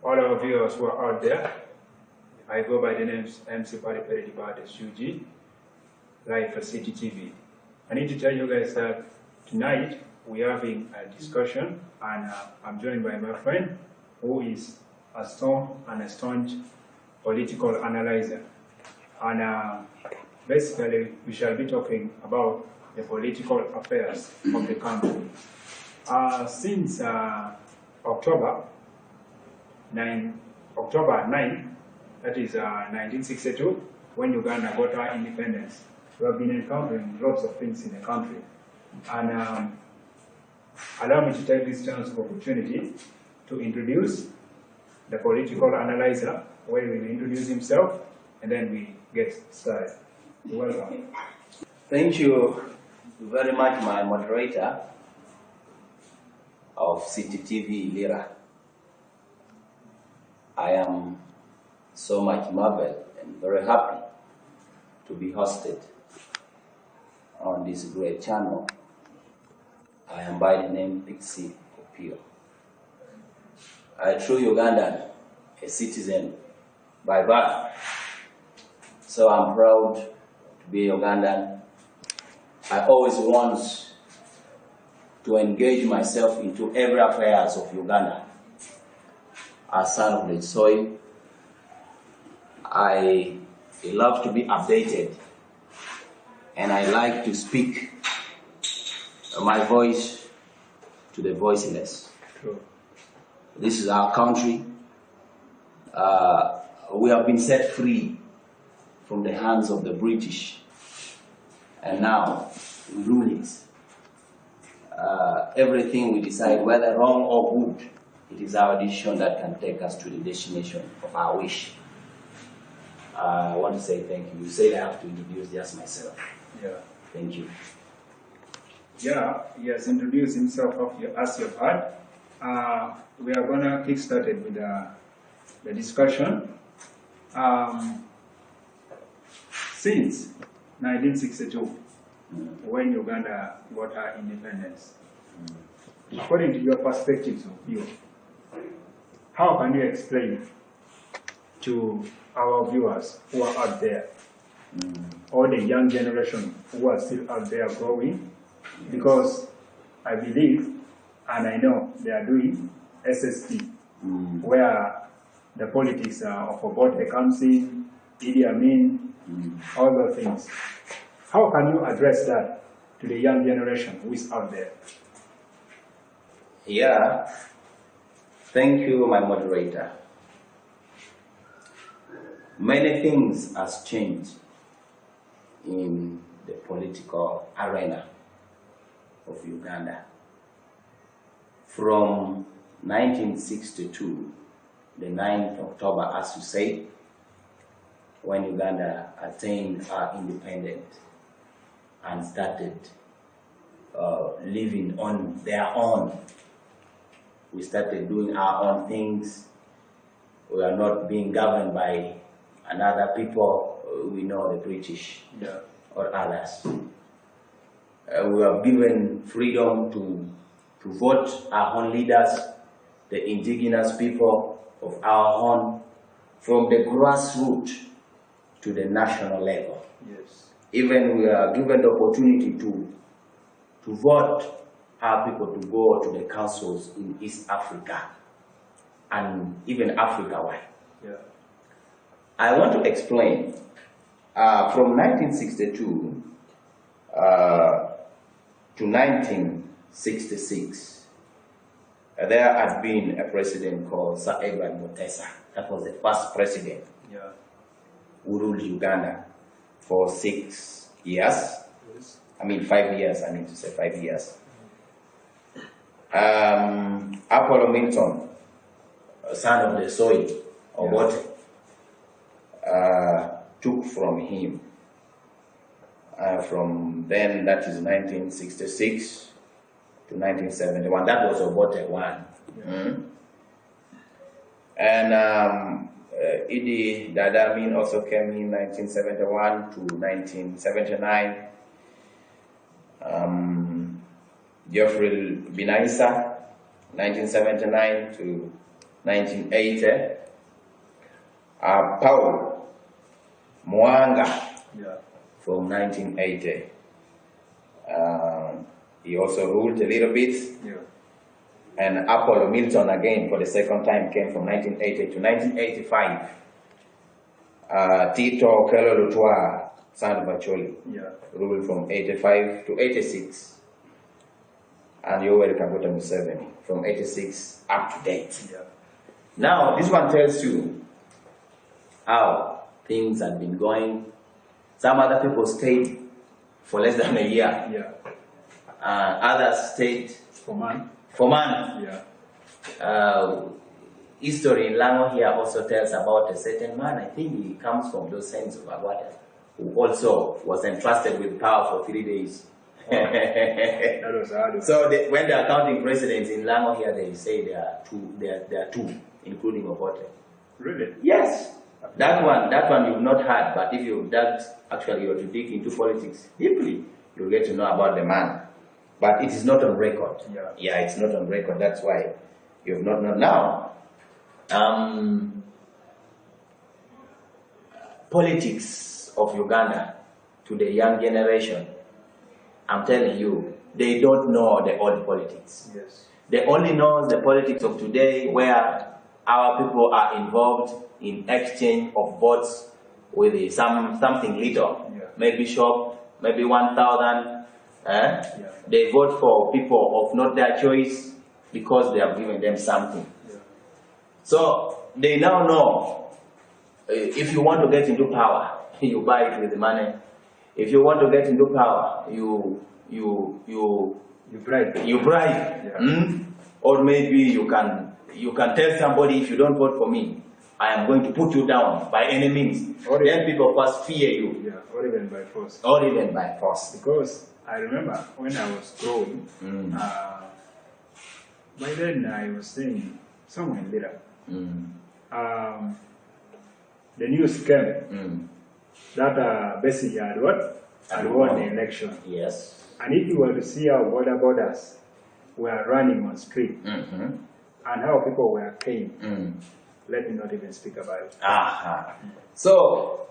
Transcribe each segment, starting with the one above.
all our viewers who are out there. I go by the names MC Paripedibade Shuji, live for City TV. I need to tell you guys that tonight we're having a discussion, and I'm joined by my friend who is a staunch political analyzer. And basically, we shall be talking about the political affairs of the country. Since October 9, that is 1962, when Uganda got our independence, we have been encountering lots of things in the country. And allow me to take this chance of opportunity to introduce the political analyzer, where he will introduce himself, and then we get started. You're welcome. Thank you very much, my moderator of City TV, Lira. I am so much marveled and very happy to be hosted on this great channel. I am by the name Pixie Opio. A true Ugandan, a citizen by birth. So I'm proud to be Ugandan. I always want to engage myself into every affairs of Uganda. As son of the soil, I love to be updated, and I like to speak my voice to the voiceless. True. This is our country. We have been set free from the hands of the British, and now we rule it. Everything we decide, whether wrong or good, it is our decision that can take us to the destination of our wish. I want to say thank you. You said I have to introduce just myself. Yeah. Thank you. Yeah, he has introduced himself as you've heard. We are going to kick started with the discussion. Since 1962, when Uganda got her independence, according to your perspectives of view, how can you explain to our viewers who are out there, or the young generation who are still out there growing? Because I believe, and I know they are doing SST, where the politics of Obote comes in, Idi Amin, all those things. How can you address that to the young generation who is out there? Yeah, thank you, my moderator. Many things has changed in the political arena of Uganda. From 1962, the 9th of October, as you say, when Uganda attained our independence and started living on their own. We started doing our own things. We are not being governed by another people. We know the British or others. We are given freedom to vote our own leaders, the indigenous people of our own, from the grassroots to the national level. Yes. Even we are given the opportunity to vote our people to go to the councils in East Africa and even Africa-wide. Yeah. I want to explain from 1962 to 1966, there had been a president called Sir Edward Mutesa. That was the first president who ruled Uganda for 6 years. Yes. I mean 5 years, I mean to say 5 years. Apollo Milton, son of the soil, or what, took from him. From then, that is 1966 to 1971. That was Obote 1. And Idi Dadamin also came in 1971 to 1979. Geoffrey Binaisa, 1979 to 1980. Paul Mwanga from 1980. He also ruled a little bit. And Apollo Milton again for the second time came from 1980 to 1985. Tito Kelo Lutwa Sandbacholi ruled from 85 to 86. And Yoweri Kaguta Museveni from 86 up to date. Now, this one tells you how things have been going. Some other people stayed for less than a year. Others stayed for months. History in Lango here also tells about a certain man. I think he comes from those saints of Agwada, who also was entrusted with power for 3 days. That was hard. So when they are counting presidents in Lango here, they say there are two, including Obote. Really? Yes. That one you've not heard, but if you've dug, actually you have to dig into politics deeply, you'll get to know about the man. But it is not on record. Yeah, it's not on record. That's why you've not known. Now, politics of Uganda to the young generation, I'm telling you, they don't know the old politics. They only know the politics of today, where our people are involved in exchange of votes with something little, maybe shop, maybe 1,000. They vote for people of not their choice because they have given them something. So they now know if you want to get into power, you buy it with money. If you want to get into power, you bribe. Or maybe you can tell somebody, if you don't vote for me, I am going to put you down by any means. Then people first fear you. Or even by force. Or even by force. Because I remember when I was growing, by then I was staying somewhere in Lira. The news came that basically had won the election. Yes. And if you were to see how borders were running on street and how people were paying, let me not even speak about it. So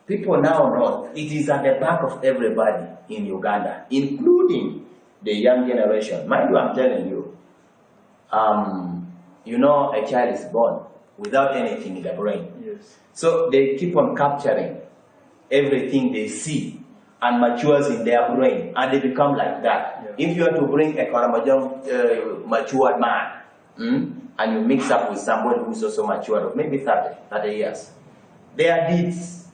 people now know it is at the back of everybody in Uganda, including the young generation. Mind you, I'm telling you, you know, a child is born without anything in the brain. So they keep on capturing everything they see and matures in their brain, and they become like that. If you are to bring a Karamajong matured man, and you mix up with somebody who's also matured, maybe 30 years, their deeds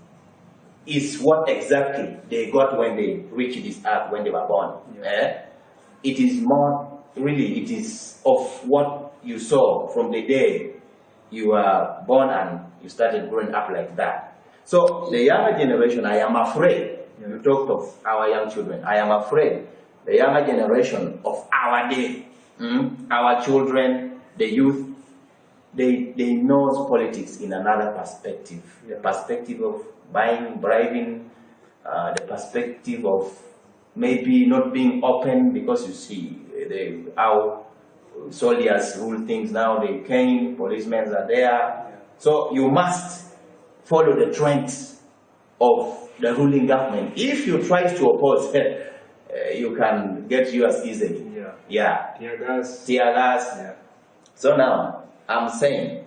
is what exactly they got when they reached this earth, when they were born. It is more, really, it is of what you saw from the day you were born and you started growing up like that. So the younger generation, I am afraid, you talked of our young children, I am afraid the younger generation of our day, our children, the youth, they know politics in another perspective. The perspective of buying, bribing, the perspective of maybe not being open, because you see how soldiers rule things now. They came, policemen are there. So you must follow the trends of the ruling government. If you try to oppose, you can get yours easily. Tear gas. So now, I'm saying,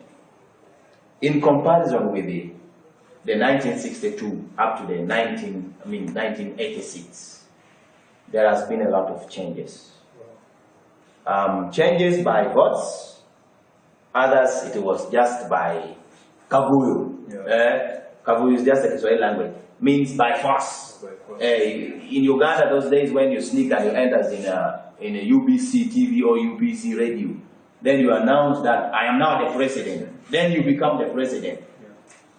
in comparison with the 1962 up to the 1986, there has been a lot of changes. Changes by votes, others it was just by kabuyu. Kabuyu is just a Kiswahili language, means by force. In Uganda those days, when you sneak and you enter in a UBC TV or UBC radio, then you announce that I am now the president. Then you become the president.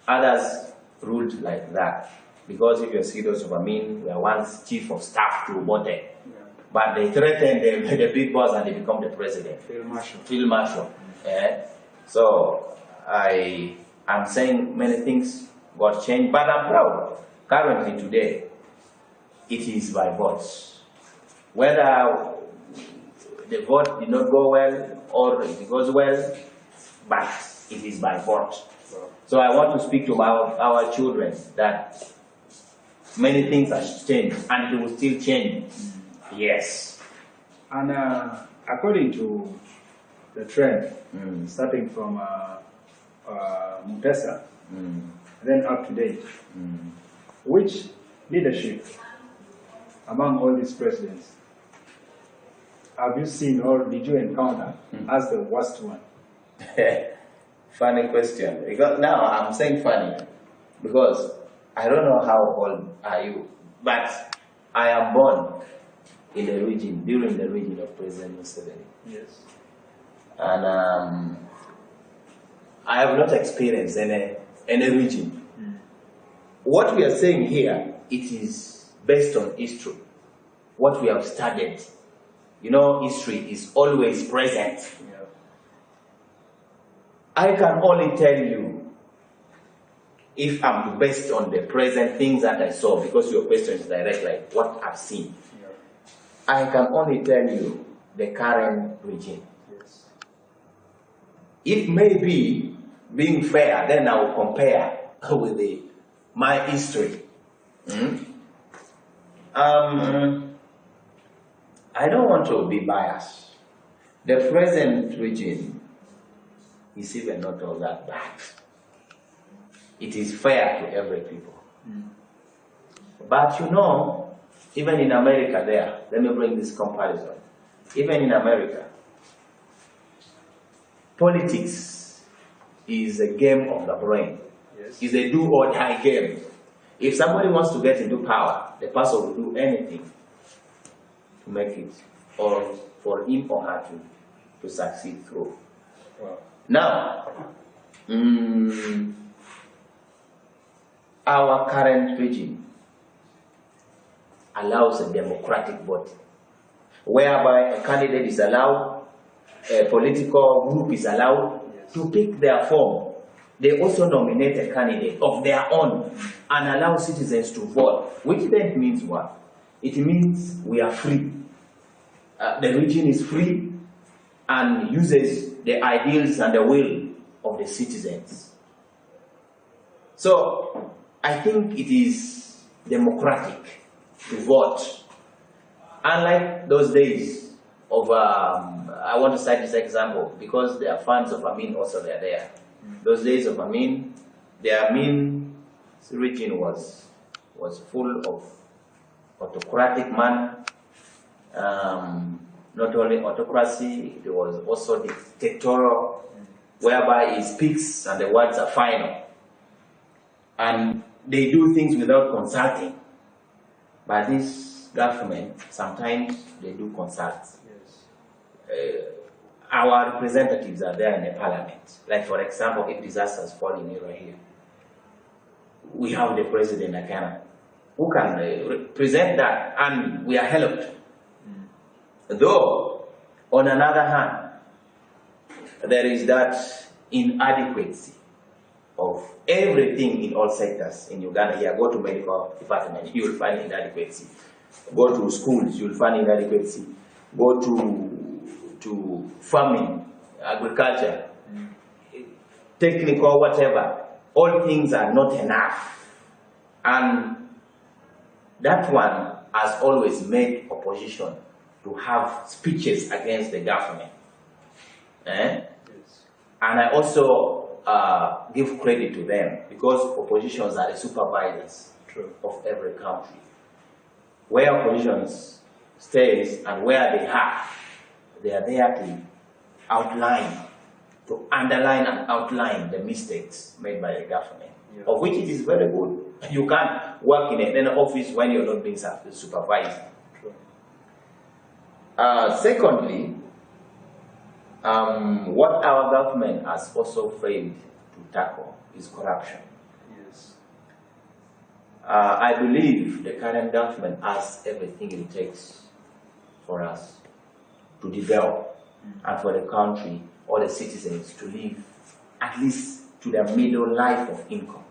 Others ruled like that. Because if you see those of Amin, were once chief of staff to Obote. But they threatened the big boss and they become the president. Field Marshal. So I'm saying many things got changed, but I'm proud. Currently today, it is by votes. Whether the vote did not go well or it goes well, but it is by vote. Wow. So I want to speak to our children that many things have changed and it will still change. Yes. And according to the trend, starting from Mutesa, then up to date, which leadership among all these presidents have you seen or did you encounter as the worst one? Funny question. Because now I'm saying funny because I don't know how old are you, but I am born in the region, during the region of President Museveni. Yes. And I have not experienced any region. What we are saying here, it is based on history. What we have studied. You know, history is always present. Yeah. I can only tell you if I'm based on the present things that I saw, because your question is direct, like what I've seen. Yeah. I can only tell you the current regime. Yes. If maybe being fair, then I will compare with my history. I don't want to be biased. The present regime is even not all that bad. It is fair to every people. But you know, even in America there, let me bring this comparison. Even in America, politics is a game of the brain. Yes. It's a do or die game. If somebody wants to get into power, the person will do anything to make it, or for him or her to succeed through. Wow. Now, our current regime allows a democratic vote, whereby a candidate is allowed, a political group is allowed to pick their form. They also nominate a candidate of their own and allow citizens to vote, which then means what? It means we are free. The region is free and uses the ideals and the will of the citizens. So I think it is democratic to vote. Unlike those days of, I want to cite this example because there are fans of Amin also there. Those days of Amin, the Amin region was full of autocratic man. Not only autocracy, it was also dictatorial, whereby he speaks and the words are final. And they do things without consulting. But this government, sometimes they do consult. Yes. Our representatives are there in the parliament. Like for example, if disasters fall in area here, we have the president again who can represent that, and we are helped. Though, on another hand, there is that inadequacy of everything in all sectors in Uganda. Here, go to medical department, you will find inadequacy. Go to schools, you will find inadequacy. Go to farming, agriculture, technical, whatever. All things are not enough. And that one has always made opposition to have speeches against the government. Yes. And I also give credit to them because oppositions are the supervisors of every country. Where oppositions stays and where they are there to outline, to underline and outline the mistakes made by the government, of which it is very good. You can't work in an office when you're not being supervised. Secondly, what our government has also failed to tackle is corruption. Yes. I believe the current government has everything it takes for us to develop and for the country or the citizens to live at least to their middle life of income.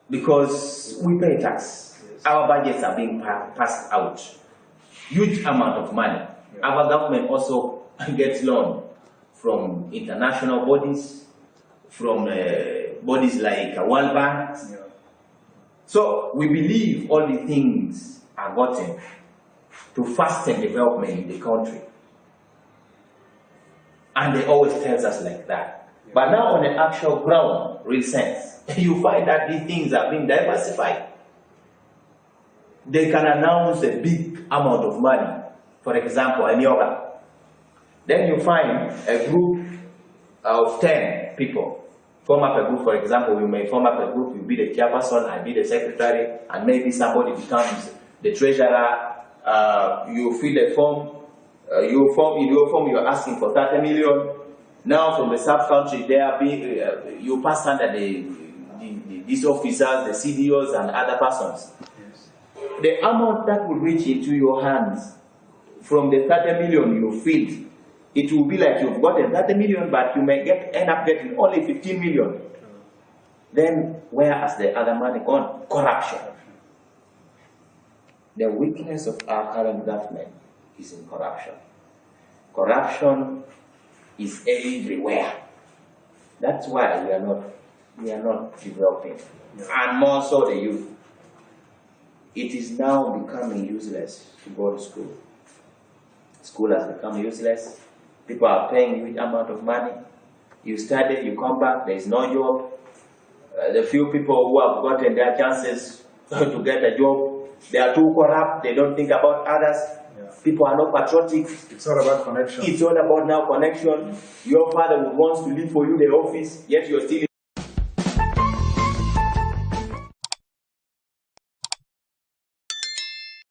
Because we pay tax. Yes. Our budgets are being passed out. Huge amount of money. Yeah. Our government also gets loan from international bodies, from bodies like World Bank. Yeah. So we believe all the things are gotten to fasten development in the country. And they always tell us like that. Yeah. But now on the actual ground, real sense, you find that these things are being diversified. They can announce a big amount of money, for example, in yoga. Then you find a group of 10 people. Form up a group, for example, you may form up a group, you be the chairperson, I be the secretary, and maybe somebody becomes the treasurer. You fill a form, you're asking for 30 million. Now from the sub-country, you pass under these officers, the CDOs, and other persons. Yes. The amount that will reach into your hands from the 30 million you filled, it will be like you've gotten 30 million, but you may end up getting only 15 million. Then where is the other money gone? Corruption. The weakness of our current government is in corruption. Corruption is everywhere. That's why we are not developing. And more so the youth. It is now becoming useless to go to school. School has become useless. People are paying huge amount of money. You study, you come back, there is no job. The few people who have gotten their chances to get a job, they are too corrupt, they don't think about others. Yeah. People are not patriotic. It's all about connection. It's all about now connection. Your father wants to leave for you the office, yet you're still